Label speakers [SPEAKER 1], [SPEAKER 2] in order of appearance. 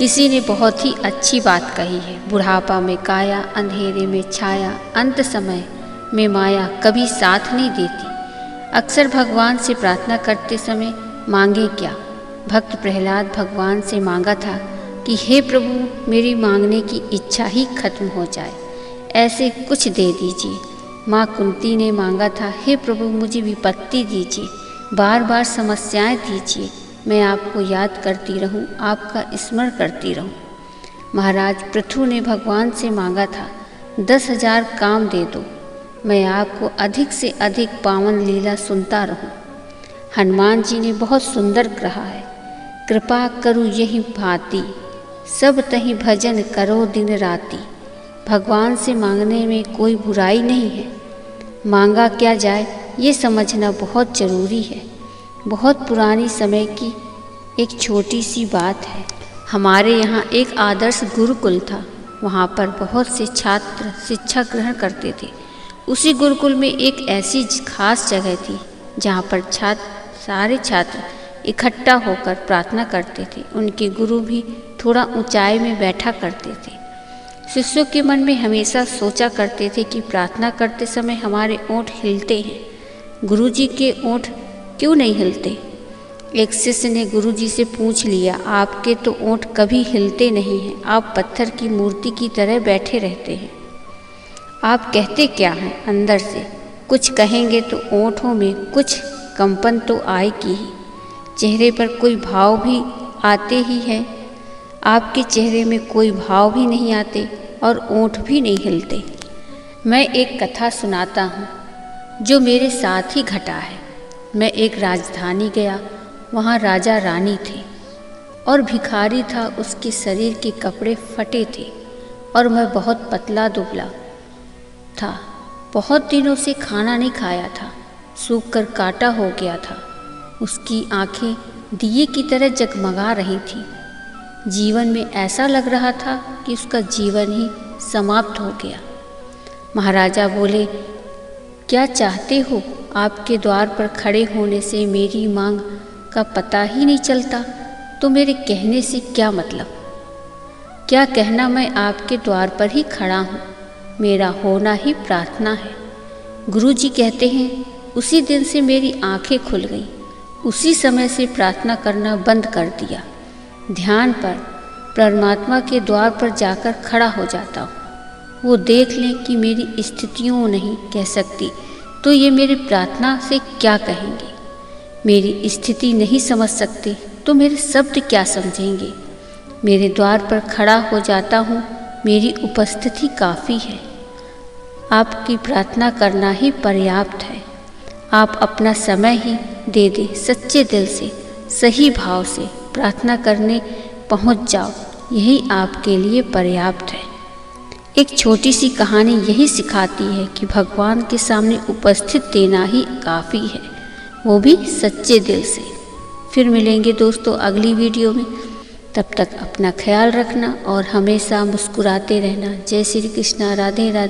[SPEAKER 1] किसी ने बहुत ही अच्छी बात कही है, बुढ़ापा में काया, अंधेरे में छाया, अंत समय में माया कभी साथ नहीं देती। अक्सर भगवान से प्रार्थना करते समय मांगे क्या। भक्त प्रहलाद भगवान से मांगा था कि हे प्रभु, मेरी मांगने की इच्छा ही खत्म हो जाए, ऐसे कुछ दे दीजिए। माँ कुंती ने मांगा था, हे प्रभु, मुझे विपत्ति दीजिए, बार बार समस्याएं दीजिए, मैं आपको याद करती रहूं, आपका स्मरण करती रहूं। महाराज पृथु ने भगवान से मांगा था, 10,000 काम दे दो, मैं आपको अधिक से अधिक पावन लीला सुनता रहूं। हनुमान जी ने बहुत सुंदर कहा है, कृपा करूँ यही भांति, सब तहीं भजन करो दिन राति। भगवान से मांगने में कोई बुराई नहीं है, मांगा क्या जाए ये समझना बहुत ज़रूरी है। बहुत पुरानी समय की एक छोटी सी बात है। हमारे यहाँ एक आदर्श गुरुकुल था, वहाँ पर बहुत से छात्र शिक्षा ग्रहण करते थे। उसी गुरुकुल में एक ऐसी खास जगह थी जहाँ पर सारे छात्र इकट्ठा होकर प्रार्थना करते थे। उनके गुरु भी थोड़ा ऊंचाई में बैठा करते थे। शिष्यों के मन में हमेशा सोचा करते थे कि प्रार्थना करते समय हमारे ओंठ हिलते हैं, गुरुजी के ओंठ क्यों नहीं हिलते। एक शिष्य ने गुरुजी से पूछ लिया, आपके तो ओंठ कभी हिलते नहीं हैं, आप पत्थर की मूर्ति की तरह बैठे रहते हैं, आप कहते क्या हैं अंदर से? कुछ कहेंगे तो ओंठों में कुछ कंपन तो आएगी ही, चेहरे पर कोई भाव भी आते ही हैं। आपके चेहरे में कोई भाव भी नहीं आते और ओंठ भी नहीं हिलते। मैं एक कथा सुनाता हूँ जो मेरे साथ ही घटा है। मैं एक राजधानी गया, वहाँ राजा रानी थे और भिखारी था, उसके शरीर के कपड़े फटे थे और मैं बहुत पतला दुबला था। बहुत दिनों से खाना नहीं खाया था, सूख कर काटा हो गया था। उसकी आंखें दिए की तरह जगमगा रही थी। जीवन में ऐसा लग रहा था कि उसका जीवन ही समाप्त हो गया। महाराजा बोले, क्या चाहते हो? आपके द्वार पर खड़े होने से मेरी मांग का पता ही नहीं चलता, तो मेरे कहने से क्या मतलब? क्या कहना, मैं आपके द्वार पर ही खड़ा हूँ, मेरा होना ही प्रार्थना है। गुरुजी कहते हैं, उसी दिन से मेरी आंखें खुल गईं, उसी समय से प्रार्थना करना बंद कर दिया। ध्यान पर परमात्मा के द्वार पर जाकर खड़ा हो जाता हूँ। वो देख लें कि मेरी स्थितियों नहीं कह सकती, तो ये मेरी प्रार्थना से क्या कहेंगे? मेरी स्थिति नहीं समझ सकते तो मेरे शब्द क्या समझेंगे? मेरे द्वार पर खड़ा हो जाता हूँ, मेरी उपस्थिति काफ़ी है। आपकी प्रार्थना करना ही पर्याप्त है। आप अपना समय ही दे दें, सच्चे दिल से, सही भाव से प्रार्थना करने पहुँच जाओ, यही आपके लिए पर्याप्त है। एक छोटी सी कहानी यही सिखाती है कि भगवान के सामने उपस्थित देना ही काफ़ी है, वो भी सच्चे दिल से। फिर मिलेंगे दोस्तों अगली वीडियो में, तब तक अपना ख्याल रखना और हमेशा मुस्कुराते रहना। जय श्री कृष्णा, राधे राधे।